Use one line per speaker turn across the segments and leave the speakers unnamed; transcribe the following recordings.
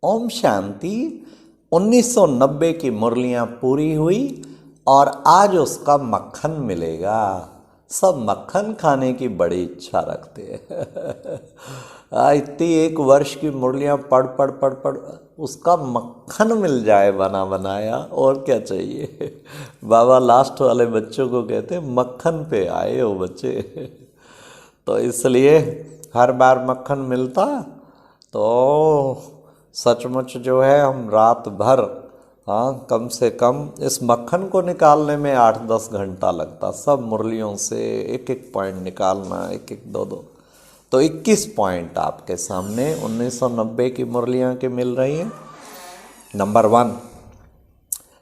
ओम शांति। 1990 की मुरलियाँ पूरी हुई और आज उसका मक्खन मिलेगा। सब मक्खन खाने की बड़ी इच्छा रखते हैं। इतनी 1 वर्ष की मुरलियाँ पढ़ पढ़ पढ़ पढ़ उसका मक्खन मिल जाए बना बनाया, और क्या चाहिए। बाबा लास्ट वाले बच्चों को कहते मक्खन पे आए हो बच्चे। तो इसलिए हर बार मक्खन मिलता तो सचमुच जो है हम रात भर, हाँ, कम से कम इस मक्खन को निकालने में 8-10 घंटा लगता। सब मुरलियों से एक एक पॉइंट निकालना, एक एक दो दो। तो 21 पॉइंट आपके सामने 1990 की मुरलियाँ के मिल रही हैं। नंबर 1,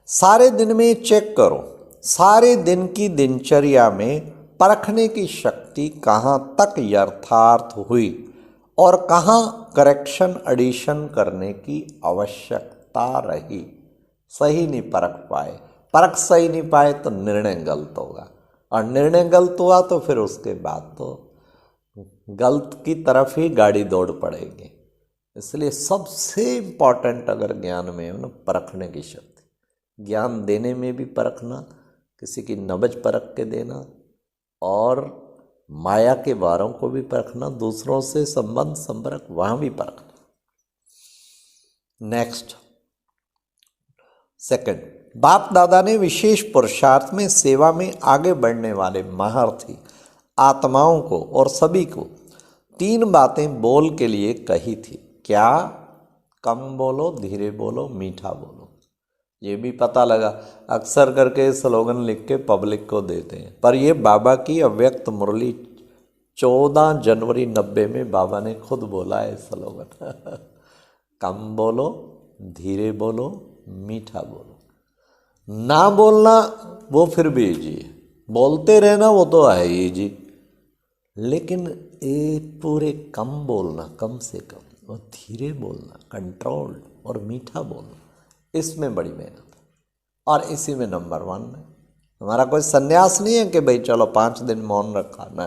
सारे दिन में चेक करो, सारे दिन की दिनचर्या में परखने की शक्ति कहाँ तक यथार्थ हुई और कहाँ करेक्शन एडिशन करने की आवश्यकता रही। सही नहीं परख पाए, परख सही नहीं पाए तो निर्णय गलत होगा, और निर्णय गलत हुआ तो फिर उसके बाद तो गलत की तरफ ही गाड़ी दौड़ पड़ेगी। इसलिए सबसे इम्पॉर्टेंट अगर ज्ञान में है ना, परखने की शक्ति। ज्ञान देने में भी परखना, किसी की नब्ज परख के देना, और माया के वारों को भी परखना, दूसरों से संबंध संपर्क वहाँ भी परखना। नेक्स्ट, सेकंड, बाप दादा ने विशेष पुरुषार्थ में सेवा में आगे बढ़ने वाले महारथी आत्माओं को और सभी को 3 बातें बोल के लिए कही थी। क्या? कम बोलो, धीरे बोलो, मीठा बोलो। ये भी पता लगा, अक्सर करके स्लोगन लिख के पब्लिक को देते हैं, पर ये बाबा की अव्यक्त मुरली 14 जनवरी 90 में बाबा ने खुद बोला है स्लोगन। कम बोलो, धीरे बोलो, मीठा बोलो। ना बोलना वो फिर भी जी, बोलते रहना वो तो है ही जी, लेकिन ये पूरे कम बोलना, कम से कम, और धीरे बोलना, कंट्रोल्ड, और मीठा बोलना, इसमें बड़ी मेहनत है। और इसी में नंबर 1 है। हमारा कोई संन्यास नहीं है कि भाई चलो 5 दिन मौन रखा, ना।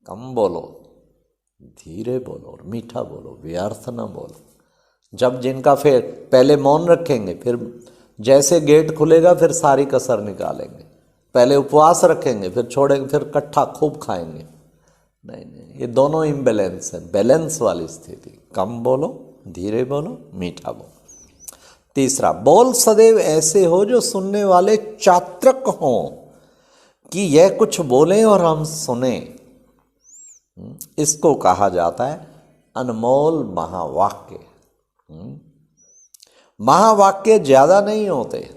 कम बोलो, धीरे बोलो और मीठा बोलो, व्यर्थ ना बोलो। जब जिनका फिर पहले मौन रखेंगे, फिर जैसे गेट खुलेगा फिर सारी कसर निकालेंगे। पहले उपवास रखेंगे, फिर छोड़ेंगे, फिर कट्ठा खूब खाएंगे। नहीं नहीं, ये दोनों इम्बैलेंस है। बैलेंस वाली स्थिति, कम बोलो, धीरे बोलो, मीठा बोलो। तीसरा, बोल सदैव ऐसे हो जो सुनने वाले चात्रक हों, कि यह कुछ बोले और हम सुने। इसको कहा जाता है अनमोल महावाक्य। महावाक्य ज्यादा नहीं होते,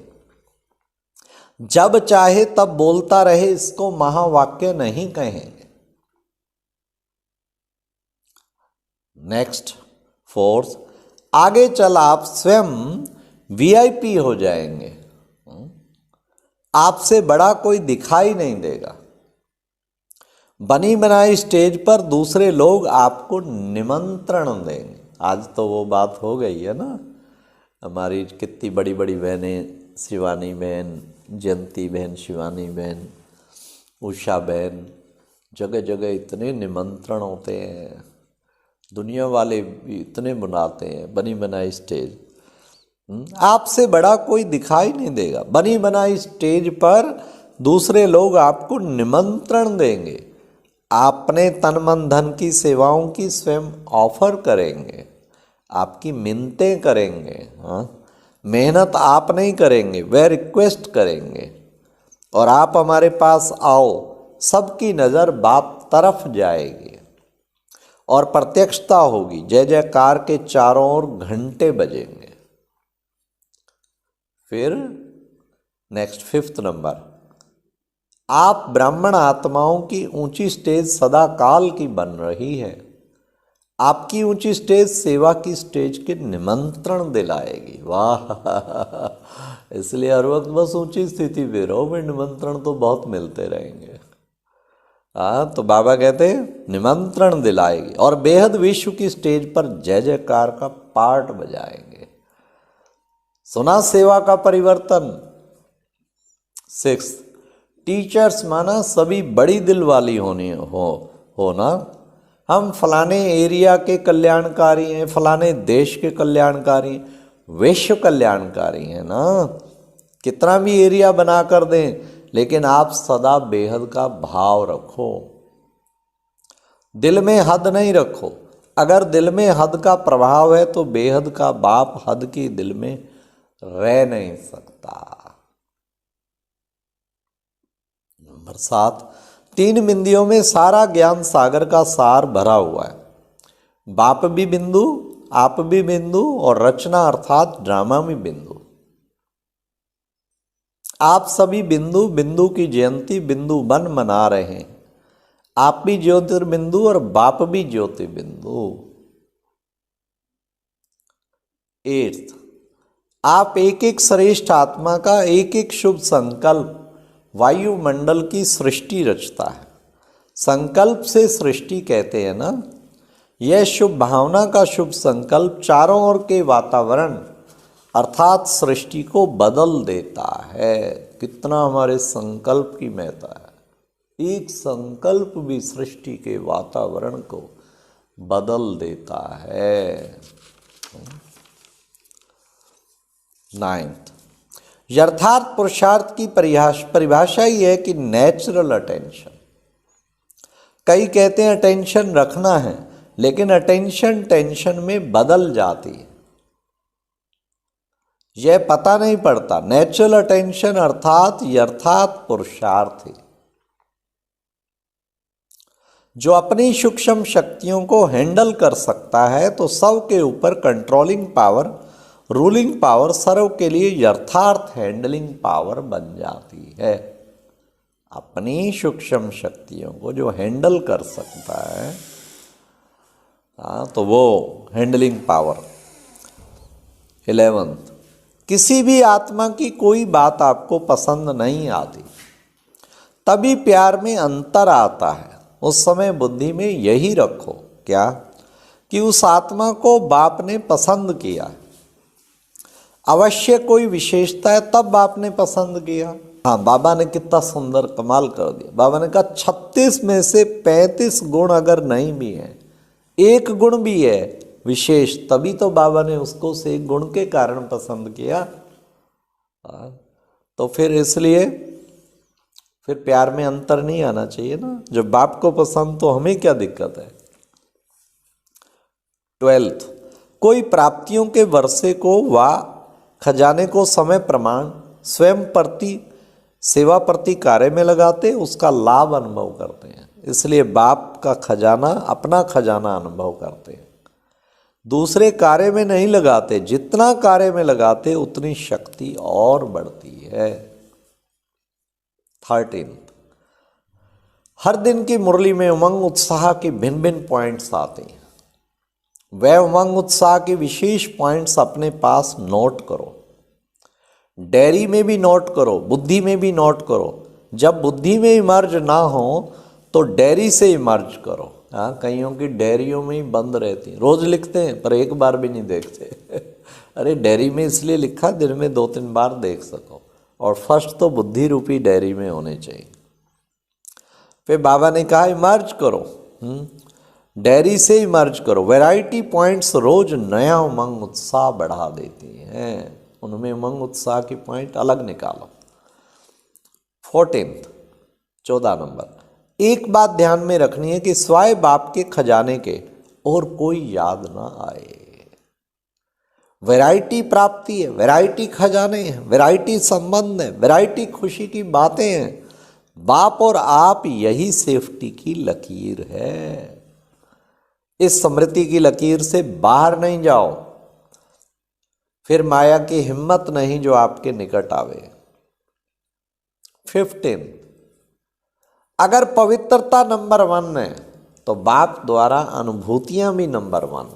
जब चाहे तब बोलता रहे, इसको महावाक्य नहीं कहेंगे। नेक्स्ट, 4, आगे चल आप स्वयं वीआईपी हो जाएंगे। आपसे बड़ा कोई दिखाई नहीं देगा। बनी बनाई स्टेज पर दूसरे लोग आपको निमंत्रण देंगे। आज तो वो बात हो गई है ना, हमारी कितनी बड़ी बड़ी बहनें, शिवानी बहन, जयंती बहन, शिवानी बहन, उषा बहन, जगह जगह इतने निमंत्रण होते हैं। दुनिया वाले भी इतने बुलाते हैं, बनी बनाई स्टेज। आपसे बड़ा कोई दिखाई नहीं देगा। बनी बनाई स्टेज पर दूसरे लोग आपको निमंत्रण देंगे, अपने तन मन धन की सेवाओं की स्वयं ऑफर करेंगे, आपकी मिन्नतें करेंगे। हाँ, मेहनत आप नहीं करेंगे, वह रिक्वेस्ट करेंगे, और आप हमारे पास आओ, सबकी नज़र बाप तरफ जाएगी और प्रत्यक्षता होगी। जय जयकार के चारों ओर घंटे बजेंगे। फिर नेक्स्ट, 5th नंबर, आप ब्राह्मण आत्माओं की ऊंची स्टेज सदा काल की बन रही है। आपकी ऊंची स्टेज सेवा की स्टेज के निमंत्रण दिलाएगी। वाह, इसलिए हर वक्त बस ऊंची स्थिति पे रहो, में निमंत्रण तो बहुत मिलते रहेंगे। हाँ, तो बाबा कहते हैं निमंत्रण दिलाएगी, और बेहद विश्व की स्टेज पर जय जयकार का पार्ट बजाएंगे। सुना सेवा का परिवर्तन। 6, टीचर्स माना सभी बड़ी दिल वाली होना, हम फलाने एरिया के कल्याणकारी हैं, फलाने देश के कल्याणकारी हैं, विश्व कल्याणकारी हैं ना। कितना भी एरिया बना कर दें, लेकिन आप सदा बेहद का भाव रखो, दिल में हद नहीं रखो। अगर दिल में हद का प्रभाव है तो बेहद का बाप हद की दिल में रह नहीं सकता। नंबर 7, 3 बिंदियों में सारा ज्ञान सागर का सार भरा हुआ है। बाप भी बिंदु, आप भी बिंदु, और रचना अर्थात ड्रामा भी बिंदु। आप सभी बिंदु, बिंदु की जयंती बिंदु बन मना रहे हैं। आप भी ज्योतिर्बिंदु और बाप भी ज्योतिर्बिंदु। 8, आप एक एक श्रेष्ठ आत्मा का एक एक शुभ संकल्प वायुमंडल की सृष्टि रचता है। संकल्प से सृष्टि कहते हैं ना। यह शुभ भावना का शुभ संकल्प चारों ओर के वातावरण अर्थात सृष्टि को बदल देता है। कितना हमारे संकल्प की महत्ता है। एक संकल्प भी सृष्टि के वातावरण को बदल देता है। 9, यथार्थ पुरुषार्थ की परिभाषा ही है कि नेचुरल अटेंशन। कई कहते हैं अटेंशन रखना है, लेकिन अटेंशन टेंशन में बदल जाती है, यह पता नहीं पड़ता। नेचुरल अटेंशन अर्थात यथार्थ पुरुषार्थ, जो अपनी सूक्ष्म शक्तियों को हैंडल कर सकता है, तो सब के ऊपर कंट्रोलिंग पावर, रूलिंग पावर सर्व के लिए यथार्थ हैंडलिंग पावर बन जाती है। अपनी सूक्ष्म शक्तियों को जो हैंडल कर सकता है, तो वो हैंडलिंग पावर। 11, किसी भी आत्मा की कोई बात आपको पसंद नहीं आती, तभी प्यार में अंतर आता है। उस समय बुद्धि में यही रखो, क्या, कि उस आत्मा को बाप ने पसंद किया। अवश्य कोई विशेषता है तब बाप ने पसंद किया। हाँ, बाबा ने कितना सुंदर कमाल कर दिया। बाबा ने कहा 36 में से 35 गुण अगर नहीं भी हैं, एक गुण भी है विशेष, तभी तो बाबा ने उसको से एक गुण के कारण पसंद किया। तो फिर इसलिए फिर प्यार में अंतर नहीं आना चाहिए ना। जब बाप को पसंद, तो हमें क्या दिक्कत है। 12, कोई प्राप्तियों के वर्षे को व खजाने को समय प्रमाण स्वयं प्रति सेवा प्रति कार्य में लगाते, उसका लाभ अनुभव करते हैं। इसलिए बाप का खजाना, अपना खजाना अनुभव करते हैं, दूसरे कार्य में नहीं लगाते। जितना कार्य में लगाते उतनी शक्ति और बढ़ती है। 13, हर दिन की मुरली में उमंग उत्साह के भिन्न भिन्न पॉइंट्स आते हैं। वह उमंग उत्साह के विशेष पॉइंट्स अपने पास नोट करो। डायरी में भी नोट करो, बुद्धि में भी नोट करो। जब बुद्धि में इमर्ज ना हो तो डायरी से इमर्ज करो। हाँ, कईयों की डायरियों में ही बंद रहती, रोज लिखते हैं पर एक बार भी नहीं देखते। अरे डायरी में इसलिए लिखा दिन में 2-3 बार देख सको, और फर्स्ट तो बुद्धि रूपी डायरी में होने चाहिए। फिर बाबा ने कहा इमर्ज करो, डायरी से इमर्ज करो। वैरायटी पॉइंट्स रोज नया उमंग उत्साह बढ़ा देती हैं। उनमें उमंग उत्साह की पॉइंट अलग निकालो। 14, 14 नंबर, एक बात ध्यान में रखनी है कि स्वाय बाप के खजाने के और कोई याद ना आए। वैरायटी प्राप्ति है, वैरायटी खजाने हैं, वैरायटी संबंध है, वैरायटी खुशी की बातें हैं। बाप और आप यही सेफ्टी की लकीर है। इस स्मृति की लकीर से बाहर नहीं जाओ, फिर माया की हिम्मत नहीं जो आपके निकट आवे। 15, अगर पवित्रता नंबर 1 है तो बाप द्वारा अनुभूतियां भी नंबर 1,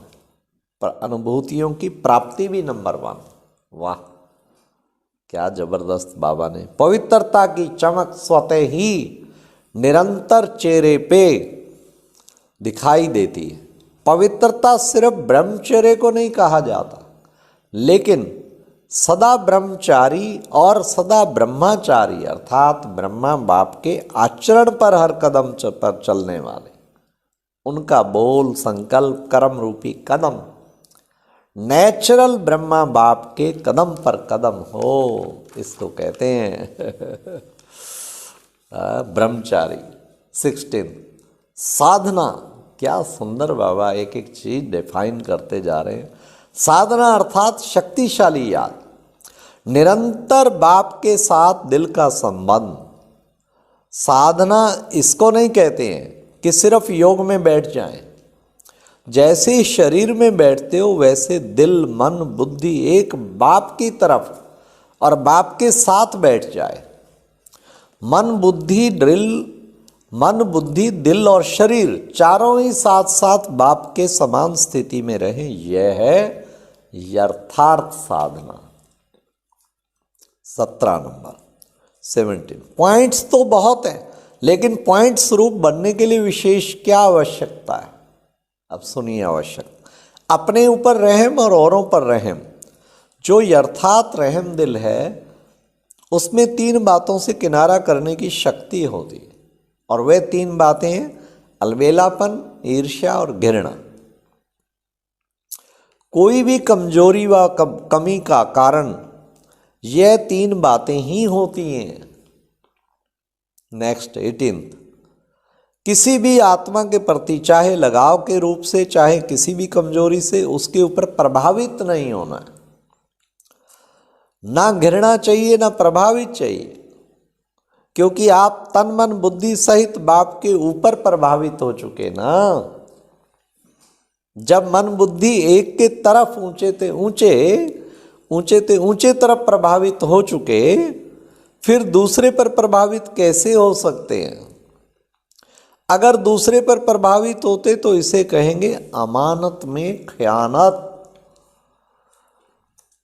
पर अनुभूतियों की प्राप्ति भी नंबर 1। वाह, क्या जबरदस्त बाबा ने। पवित्रता की चमक स्वतः ही निरंतर चेहरे पे दिखाई देती है। पवित्रता सिर्फ ब्रह्मचर्य को नहीं कहा जाता, लेकिन सदा ब्रह्मचारी और सदा ब्रह्मचारी अर्थात ब्रह्मा बाप के आचरण पर हर कदम पर चलने वाले, उनका बोल, संकल्प, कर्म रूपी कदम नेचुरल ब्रह्मा बाप के कदम पर कदम हो, इसको कहते हैं ब्रह्मचारी। 16 साधना। क्या सुंदर बाबा एक एक चीज डिफाइन करते जा रहे हैं। साधना अर्थात शक्तिशाली याद, निरंतर बाप के साथ दिल का संबंध। साधना इसको नहीं कहते हैं कि सिर्फ योग में बैठ जाएं। जैसे शरीर में बैठते हो वैसे दिल, मन, बुद्धि एक बाप की तरफ और बाप के साथ बैठ जाए। मन बुद्धि दिल और शरीर चारों ही साथ साथ बाप के समान स्थिति में रहे, यह है यथार्थ साधना। 17 नंबर 17 पॉइंट्स तो बहुत हैं, लेकिन पॉइंट स्वरूप बनने के लिए विशेष क्या आवश्यकता है? अब सुनिए आवश्यक, अपने ऊपर रहम और औरों पर रहम। जो यथार्थ रहम दिल है उसमें 3 बातों से किनारा करने की शक्ति होती है, और वे 3 बातें हैं अलबेलापन, ईर्ष्या और घृणा। कोई भी कमजोरी व कमी का कारण यह 3 बातें ही होती हैं। नेक्स्ट 18 किसी भी आत्मा के प्रति चाहे लगाव के रूप से चाहे किसी भी कमजोरी से उसके ऊपर प्रभावित नहीं होना है। ना घृणा चाहिए ना प्रभावित चाहिए, क्योंकि आप तन मन बुद्धि सहित बाप के ऊपर प्रभावित हो चुके ना। जब मन बुद्धि एक के तरफ ऊंचे तरफ प्रभावित हो चुके, फिर दूसरे पर प्रभावित कैसे हो सकते हैं? अगर दूसरे पर प्रभावित होते तो इसे कहेंगे अमानत में खयानत।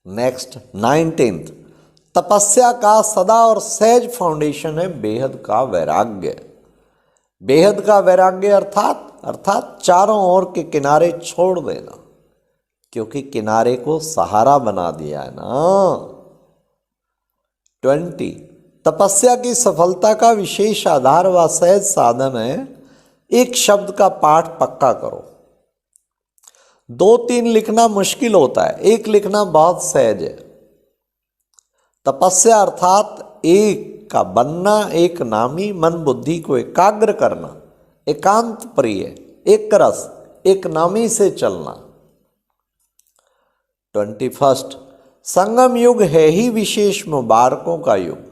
नेक्स्ट 19 तपस्या का सदा और सहज फाउंडेशन है बेहद का वैराग्य। बेहद का वैराग्य अर्थात चारों ओर के किनारे छोड़ देना, क्योंकि किनारे को सहारा बना दिया है ना। 20 तपस्या की सफलता का विशेष आधार व सहज साधन है एक शब्द का पाठ पक्का करो। 2-3 लिखना मुश्किल होता है, एक लिखना बहुत सहज है। तपस्या अर्थात एक का बनना, एक नामी, मन बुद्धि को एकाग्र करना, एकांत प्रिय, एक रस, एक नामी से चलना। 21 संगम युग है ही विशेष मुबारकों का युग।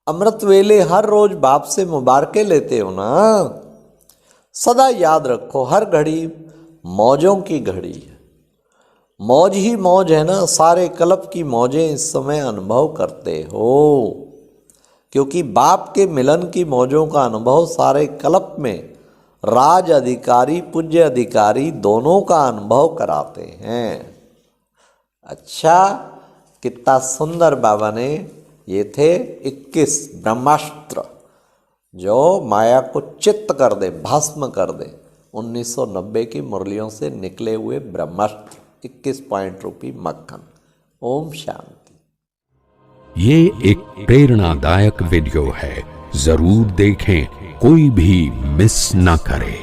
अमृत वेले हर रोज बाप से मुबारकें लेते हो ना। सदा याद रखो हर घड़ी मौजों की घड़ी है। मौज ही मौज है ना, सारे कल्प की मौजें इस समय अनुभव करते हो, क्योंकि बाप के मिलन की मौजों का अनुभव सारे कल्प में राज अधिकारी पूज्य अधिकारी दोनों का अनुभव कराते हैं। अच्छा, कितना सुंदर बाबा ने, ये थे 21 ब्रह्मास्त्र जो माया को चित्त कर दे, भस्म कर दे। 1990 की मुरलियों से निकले हुए ब्रह्मास्त्र 21 पॉइंट रूपी मक्खन। ओम शांति।
ये एक प्रेरणादायक वीडियो है, जरूर देखें, कोई भी मिस ना करे।